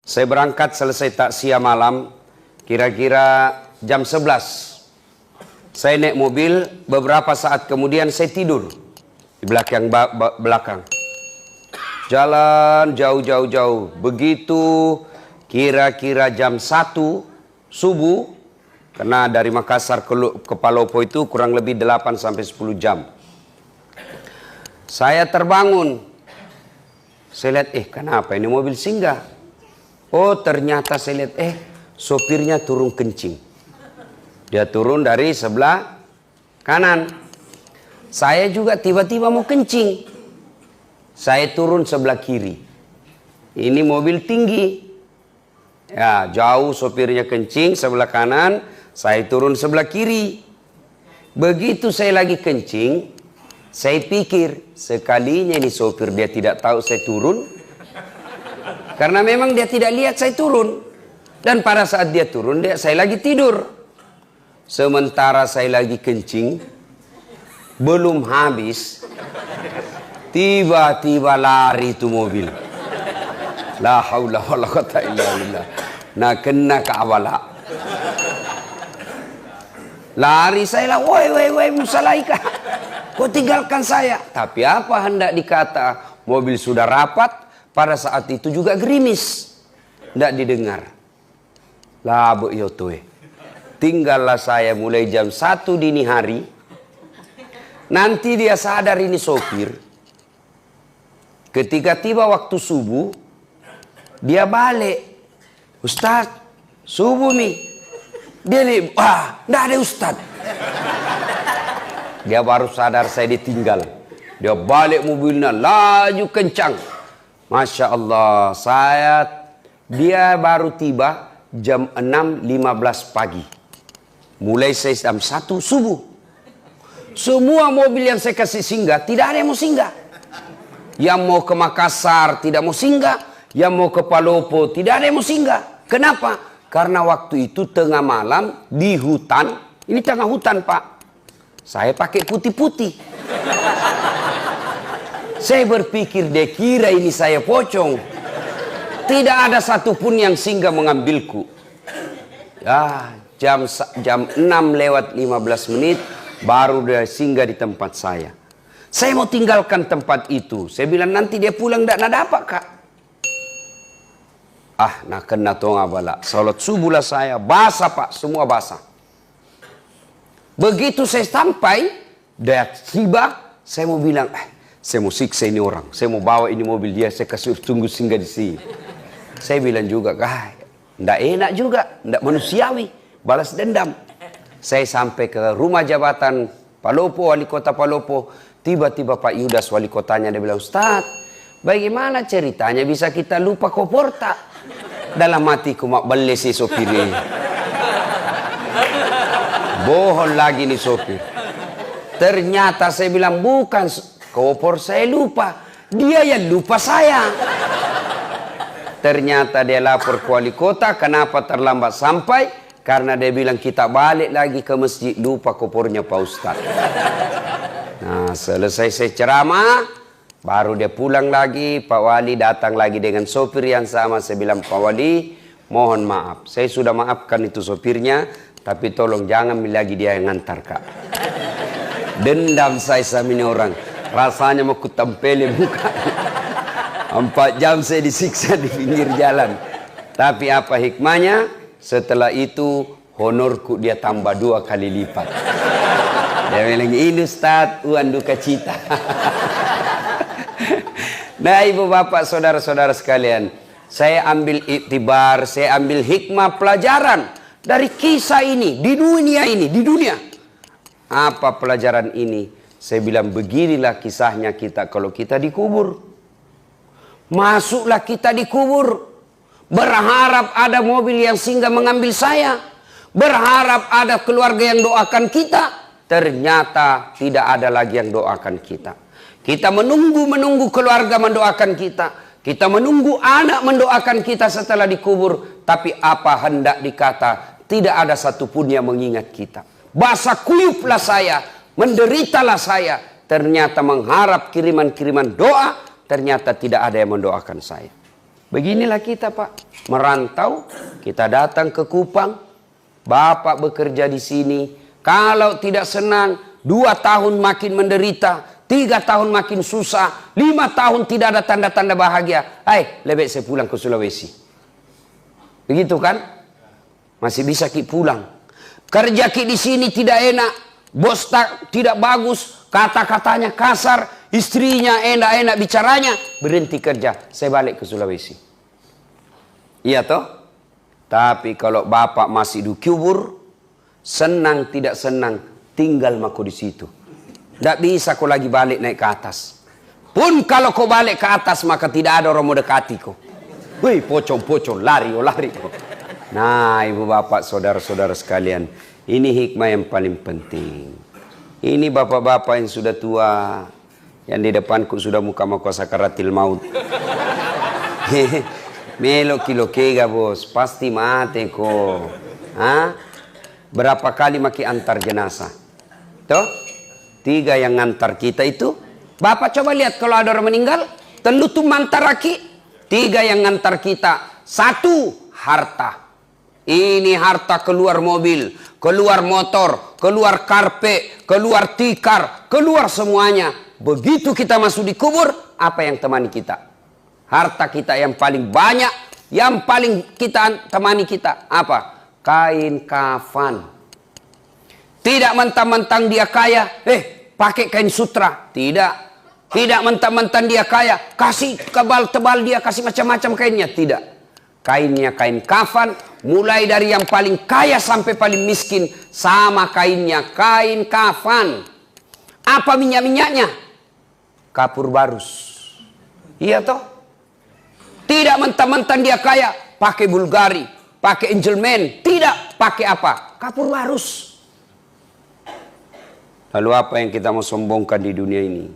Saya berangkat selesai takziah malam, kira-kira jam 11. Saya naik mobil, beberapa saat kemudian saya tidur di belakang. Jalan jauh. Begitu kira-kira jam 1 subuh, karena dari Makassar ke Palopo itu kurang lebih 8 sampai 10 jam. Saya terbangun. Saya lihat, kenapa ini mobil singgah? Oh, ternyata saya lihat, sopirnya turun kencing. Dia turun dari sebelah kanan. Saya juga tiba-tiba mau kencing. Saya turun sebelah kiri. Ini mobil tinggi. Ya, jauh sopirnya kencing sebelah kanan, saya turun sebelah kiri. Begitu saya lagi kencing, saya pikir, sekalinya ini sopir dia tidak tahu saya turun. Karena memang dia tidak lihat saya turun. Dan pada saat dia turun, saya lagi tidur. Sementara saya lagi kencing, belum habis, tiba-tiba lari itu mobil. La haula wala quwata illa billah. Nah, kena ka'wala. Lari saya lah, woi Musalaika, kau tinggalkan saya. Tapi apa hendak dikata, mobil sudah rapat, pada saat itu juga gerimis, tidak didengar. Lah bu yotoe, tinggallah saya mulai jam 1 dini hari. Nanti dia sadar ini sopir. Ketika tiba waktu subuh, dia balik. Ustaz, subuh nih. Dia lihat, tidak ada Ustaz. Dia baru sadar saya ditinggal. Dia balik mobilnya, laju kencang. Masya Allah, dia baru tiba jam 6.15 pagi. Mulai saya jam 1 subuh. Semua mobil yang saya kasih singgah, tidak ada yang mau singgah. Yang mau ke Makassar tidak mau singgah. Yang mau ke Palopo tidak ada yang mau singgah. Kenapa? Karena waktu itu tengah malam di hutan. Ini tengah hutan, Pak. Saya pakai putih-putih. Saya berpikir, dia kira ini saya pocong. Tidak ada satupun yang singgah mengambilku. Ya, jam 6:15 baru dia singgah di tempat saya. Saya mau tinggalkan tempat itu. Saya bilang nanti dia pulang tidak dapat, Kak. Nah kena tonga bala. Salat subuh lah saya, basah Pak, semua basah. Begitu saya sampai, dia tiba, saya mau bilang, saya mau siksa ini orang, saya mau bawa ini mobil dia, saya kasih tunggu singgah di sini. Saya bilang juga, tidak enak juga, tidak manusiawi, balas dendam. Saya sampai ke rumah jabatan Palopo, wali kota Palopo. Tiba-tiba Pak Yudas wali kotanya, dia bilang, Ustaz, bagaimana ceritanya bisa kita lupa koporta? Dalam hatiku mak beli si sopir ini. Bohong lagi nih sopir. Ternyata saya bilang bukan kopor saya lupa, dia yang lupa saya. Ternyata dia lapor ke wali kota. Kenapa terlambat sampai? Karena dia bilang kita balik lagi ke masjid, lupa kopornya Pak Ustaz. Nah, selesai saya ceramah, baru dia pulang lagi. Pak Wali datang lagi dengan sopir yang sama. Saya bilang, Pak Wali, mohon maaf. Saya sudah maafkan itu sopirnya, tapi tolong jangan lagi dia yang ngantar, Kak. Dendam saya sama ini orang. Rasanya mau kutempelin muka. 4 jam saya disiksa di pinggir jalan. Tapi apa hikmahnya? Setelah itu honorku dia tambah 2 kali lipat. Dia bilang, ini Ustaz, uang duka cita. Nah ibu bapak saudara-saudara sekalian, saya ambil iktibar, saya ambil hikmah pelajaran dari kisah ini, di dunia. Apa pelajaran ini? Saya bilang beginilah kisahnya kita kalau kita dikubur. Masuklah kita dikubur. Berharap ada mobil yang singgah mengambil saya. Berharap ada keluarga yang doakan kita. Ternyata tidak ada lagi yang doakan kita. Kita menunggu keluarga mendoakan kita. Kita menunggu anak mendoakan kita setelah dikubur. Tapi apa hendak dikata, tidak ada satupun yang mengingat kita. Basah kuyuplah saya, menderitalah saya. Ternyata mengharap kiriman-kiriman doa, ternyata tidak ada yang mendoakan saya. Beginilah kita, Pak. merantau, kita datang ke Kupang, bapak bekerja di sini. Kalau tidak senang, 2 tahun makin menderita, 3 tahun makin susah, 5 tahun tidak ada tanda-tanda bahagia. Lebih saya pulang ke Sulawesi. Begitu kan? Masih bisa ki pulang. Kerja ki di sini tidak enak, bos tidak bagus, kata-katanya kasar, istrinya enak-enak bicaranya, berhenti kerja, saya balik ke Sulawesi. Iya toh? Tapi kalau bapak masih di kubur, senang tidak senang, tinggal mako di situ. Tidak bisa kau lagi balik naik ke atas. Pun kalau kau balik ke atas, maka tidak ada orang mau dekati kau. Wih, pocong-pocong, lari. Nah, ibu bapak, saudara-saudara sekalian, ini hikmah yang paling penting. Ini bapak-bapak yang sudah tua, yang di depanku sudah muka-muka sakaratil maut. Melo kilo kega bos, pasti mati ko. Berapa kali maki antar jenazah? Toh? 3 yang ngantar kita itu. Bapak coba lihat kalau ada orang meninggal, telu tuh mantar laki. 3 yang ngantar kita. 1, harta. Ini harta keluar mobil, keluar motor, keluar karpet, keluar tikar, keluar semuanya. Begitu kita masuk di kubur, apa yang temani kita? Harta kita yang paling banyak, yang paling kita temani kita. Apa? Kain kafan. Tidak mentang-mentang dia kaya, pakai kain sutra. Tidak. Tidak mentang-mentang dia kaya, kasih tebal dia, kasih macam-macam kainnya. Tidak. Kainnya kain kafan, mulai dari yang paling kaya sampai paling miskin, sama kainnya, kain kafan. Apa minyak-minyaknya? Kapur barus. Iya toh? Tidak mentang-mentang dia kaya, pakai Bulgari, pakai Angelman. Tidak, pakai apa? Kapur barus. Lalu apa yang kita mau sombongkan di dunia ini?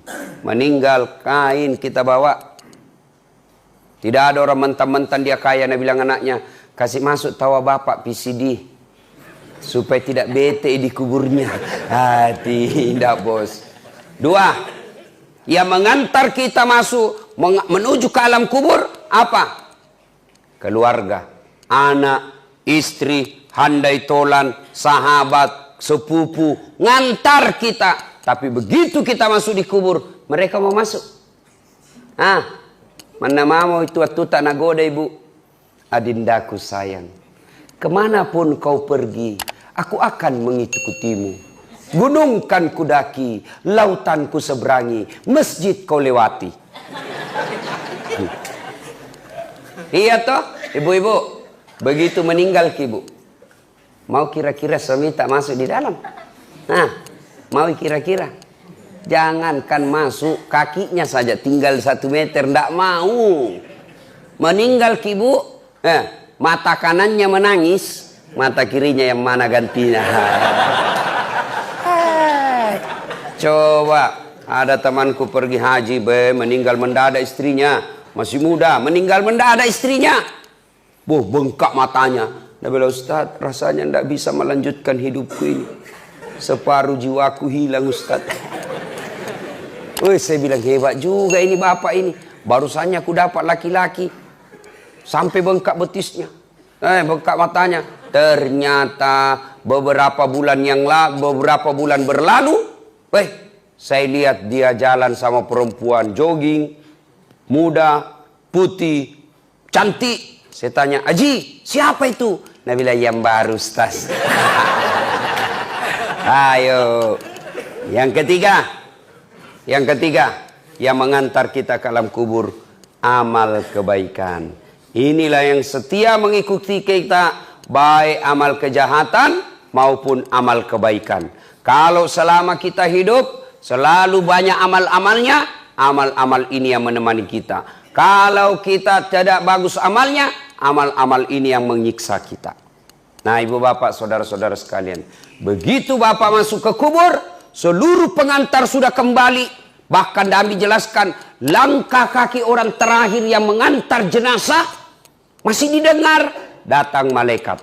Meninggal, kain kita bawa. Tidak ada orang mentang-mentang dia kaya, Nabi bilang anaknya, kasih masuk tawa bapak PCD. Supaya tidak bete di kuburnya. Tidak bos. 2, yang mengantar kita masuk, menuju ke alam kubur, apa? Keluarga, anak, istri, handai tolan, sahabat, sepupu, ngantar kita. Tapi begitu kita masuk di kubur, mereka mau masuk. Mana mau itu tak nagoda ibu. Adindaku sayang, kemanapun kau pergi, aku akan mengikutimu. Gunung kan kudaki, lautan ku seberangi, masjid kau lewati. Iya toh, ibu-ibu. Begitu meninggal ibu, mau kira-kira suami tak masuk di dalam? Mau kira-kira? Jangankan masuk, kakinya saja tinggal 1 meter, ndak mau. Meninggal ibu, mata kanannya menangis, mata kirinya yang mana gantinya. Coba, ada temanku pergi haji, meninggal mendadak istrinya. Masih muda, meninggal mendadak istrinya. Bengkak matanya. Dia bilang, Ustaz, rasanya tidak bisa melanjutkan hidupku ini. Separuh jiwaku hilang, Ustaz. Saya bilang, hebat juga ini bapak ini. Barusannya aku dapat laki-laki. Sampai bengkak betisnya. Bengkak matanya. Ternyata beberapa bulan berlalu. Saya lihat dia jalan sama perempuan jogging. Muda, putih, cantik. Saya tanya, Haji, siapa itu? Nah bilang, yang baru, Ustaz. Ayo. Yang ketiga, yang mengantar kita ke alam kubur, amal kebaikan. Inilah yang setia mengikuti kita, baik amal kejahatan maupun amal kebaikan. Kalau selama kita hidup, selalu banyak amal-amalnya, amal-amal ini yang menemani kita. Kalau kita tidak bagus amalnya, amal-amal ini yang menyiksa kita. Nah, ibu bapak, saudara-saudara sekalian, begitu bapak masuk ke kubur, seluruh pengantar sudah kembali. Bahkan Nabi jelaskan, langkah kaki orang terakhir yang mengantar jenazah masih didengar, datang malaikat.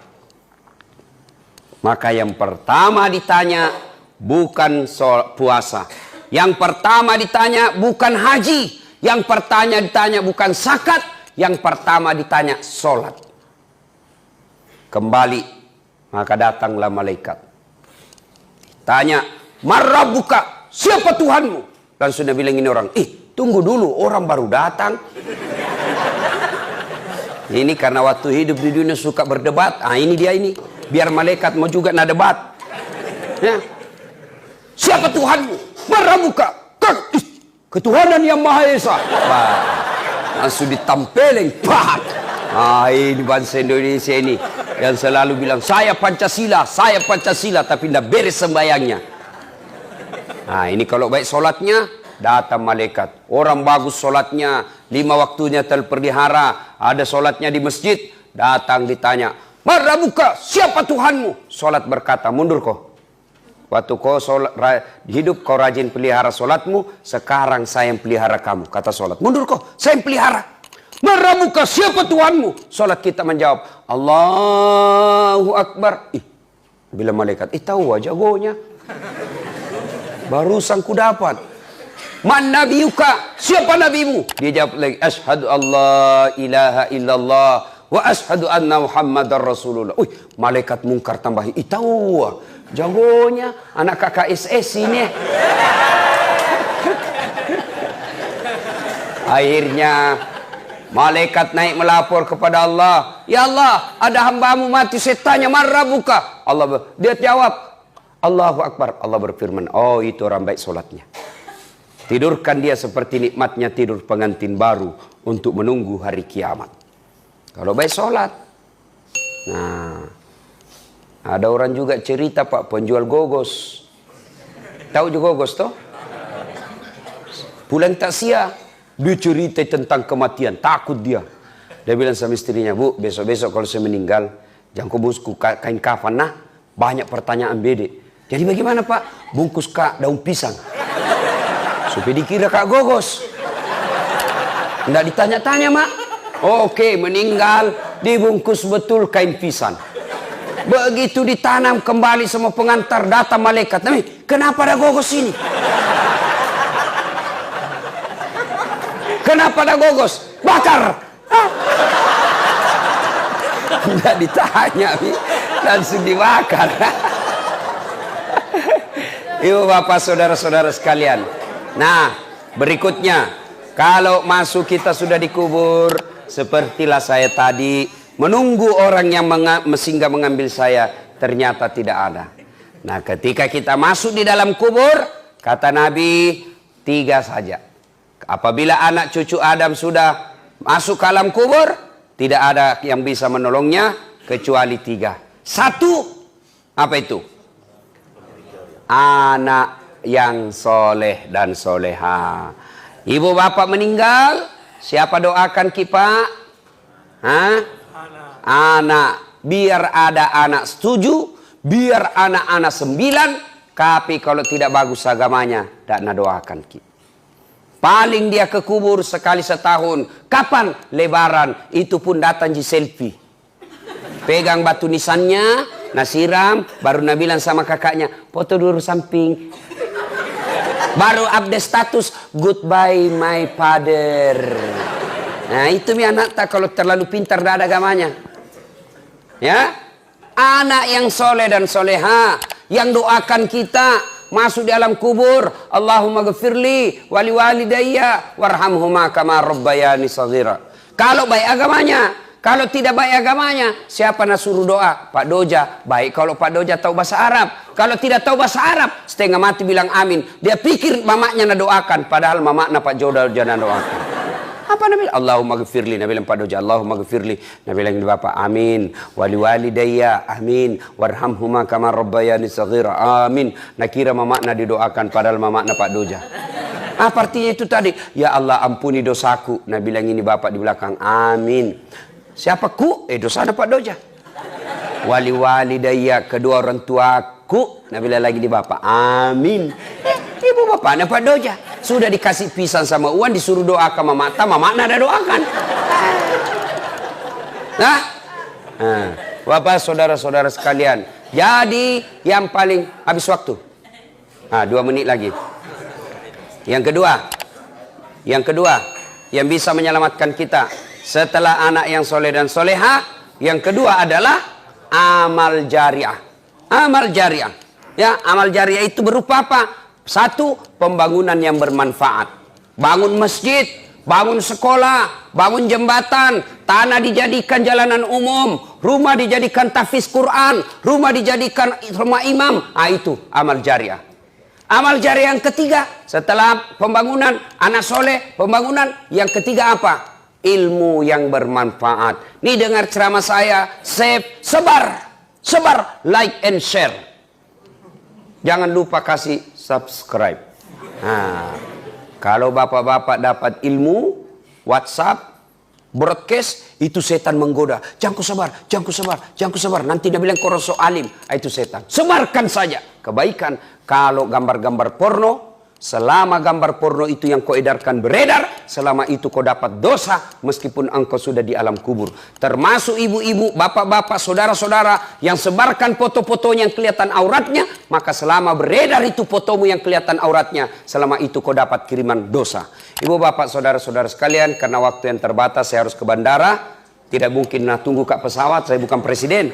Maka yang pertama ditanya bukan puasa. Yang pertama ditanya bukan haji. Yang pertama ditanya bukan zakat. Yang pertama ditanya sholat. Kembali, maka datanglah malaikat. Tanya, "Marrabbuka?" Siapa Tuhanmu? Langsung dia bilang ini orang, tunggu dulu, orang baru datang. Ini karena waktu hidup di dunia suka berdebat. Ini dia ini. Biar malaikat mau juga nak debat. Ya. Siapa Tuhanmu? Marrabbuka? Ketuhanan yang Maha Esa. Langsung ditampelin. Ini bangsa Indonesia ini yang selalu bilang saya Pancasila, tapi tidak beres sembayangnya. Ini kalau baik solatnya, datang malaikat. Orang bagus solatnya, 5 waktunya terpelihara, ada solatnya di masjid, datang ditanya, "Marrabbuka? Siapa Tuhanmu?" Solat berkata, "Mundur kau. Waktu kau hidup kau rajin pelihara solatmu, sekarang saya yang pelihara kamu." Kata solat, "Mundur kau, saya yang pelihara." "Marrabbuka? Siapa Tuhanmu?" Solat kita menjawab, "Allahu Akbar." Bila malaikat, tahu aja jagonya. Barusan ku dapat. "Man nabiyuka? Siapa nabimu?" Dia jawab lagi, "Asyhadu Allah ilaha illallah wa asyhadu anna Muhammadar Rasulullah." Malaikat mungkar tambahi, tahu jagonya anak kakak SS ini. Akhirnya malaikat naik melapor kepada Allah, "Ya Allah, ada hambamu mati." Saya tanya, "Marrabbuka?" Dia jawab, "Allahu Akbar." Allah berfirman, itu orang baik solatnya. Tidurkan dia seperti nikmatnya tidur pengantin baru untuk menunggu hari kiamat. Kalau baik solat. Nah, ada orang juga cerita Pak, penjual gogos. Tahu juga gogos toh? Pulang takziah, dia cerita tentang kematian, takut dia. Dia bilang sama istrinya, "Bu, besok-besok kalau saya meninggal, jangan kau bungkus kain kafan." Nah, banyak pertanyaan bede. Jadi bagaimana Pak? Bungkus daun pisang. Supaya dikira Kak gogos. Tidak ditanya-tanya, Mak. Oke, meninggal, dibungkus betul kain pisang. Begitu ditanam kembali sama pengantar, datang malaikat. "Kenapa ada gogos ini? Kenapa ada gogos?" "Bakar." Tidak ditanya, langsung dibakar. Ibu bapak saudara-saudara sekalian. Nah, berikutnya, kalau masuk kita sudah dikubur, sepertilah saya tadi, menunggu orang yang singgah mengambil saya, ternyata tidak ada. Nah, ketika kita masuk di dalam kubur, kata Nabi, 3 saja. Apabila anak cucu Adam sudah masuk ke alam kubur, tidak ada yang bisa menolongnya kecuali 3. 1, apa itu? Anak yang soleh dan soleha. Ibu bapak meninggal, siapa doakan kita? Anak. Biar ada anak 7, biar anak-anak 9, tapi kalau tidak bagus agamanya, tidak doakan kita. Paling dia ke kubur sekali setahun. Kapan? Lebaran. Itu pun datang di selfie. Pegang batu nisannya, nasiram, baru bilang sama kakaknya, "Foto dulu samping." Baru update status, "Goodbye my father." Nah, itu anak tak kalau terlalu pintar tidak ada agamanya. Ya, anak yang soleh dan soleha, yang doakan kita masuk di alam kubur, "Allahumma ghafirli wali walidayya warhamhuma kama rabbayani shaghira." Kalau baik agamanya. Kalau tidak baik agamanya, siapa nak suruh doa? Pak Doja. Baik kalau Pak Doja tahu bahasa Arab. Kalau tidak tahu bahasa Arab, setengah mati bilang amin. Dia pikir mamaknya nak doakan, padahal mamaknya Pak Doja nak doakan. Apa Nabi? "Allahumma ghafirli." Nabi bilang Pak Doja, "Allahumma ghafirli." Nabi bilang bapak, "Amin. Wali walidayya, amin. Warhamhuma kama rabbayani shaghira." Amin. Nak kira mamaknya didoakan, padahal mamaknya Pak Doja. Apa artinya itu tadi? "Ya Allah, ampuni dosaku." Nabi bilang ini bapak di belakang, "Amin." Siapa ku? Dosanya Pak Doja. "Wali walidayya," kedua orang tuaku. Nabi bilang lagi di bapak, "Amin." Ibu bapaknya Pak Doja. Sudah dikasih pisang sama uang, disuruh doakan mamaknya ada doakan. Nah, bapak saudara-saudara sekalian. Jadi yang paling habis waktu. 2 menit lagi. Yang kedua, yang bisa menyelamatkan kita setelah anak yang soleh dan soleha, yang kedua adalah amal jariah. Amal jariah. Ya, amal jariah itu berupa apa? Satu, pembangunan yang bermanfaat. Bangun masjid, bangun sekolah, bangun jembatan, tanah dijadikan jalanan umum, rumah dijadikan tahfiz Quran, rumah dijadikan rumah imam. Itu amal jariah. Amal jariah yang ketiga, setelah pembangunan anak soleh, pembangunan yang ketiga apa? Ilmu yang bermanfaat. Nih dengar ceramah saya, save, sebar, like and share. Jangan lupa kasih subscribe. Nah, kalau bapak-bapak dapat ilmu, WhatsApp, broadcast, itu setan menggoda. Jangan ku sebar. Nanti dia bilang korang so alim. Itu setan. Sebarkan saja kebaikan. Kalau gambar-gambar porno, selama gambar porno itu yang kau edarkan beredar, selama itu kau dapat dosa meskipun engkau sudah di alam kubur. Termasuk ibu-ibu, bapak-bapak, saudara-saudara yang sebarkan foto-fotonya yang kelihatan auratnya, maka selama beredar itu fotomu yang kelihatan auratnya, selama itu kau dapat kiriman dosa. Ibu, bapak, saudara-saudara sekalian, karena waktu yang terbatas saya harus ke bandara. Tidak mungkin tunggu kat pesawat, saya bukan presiden.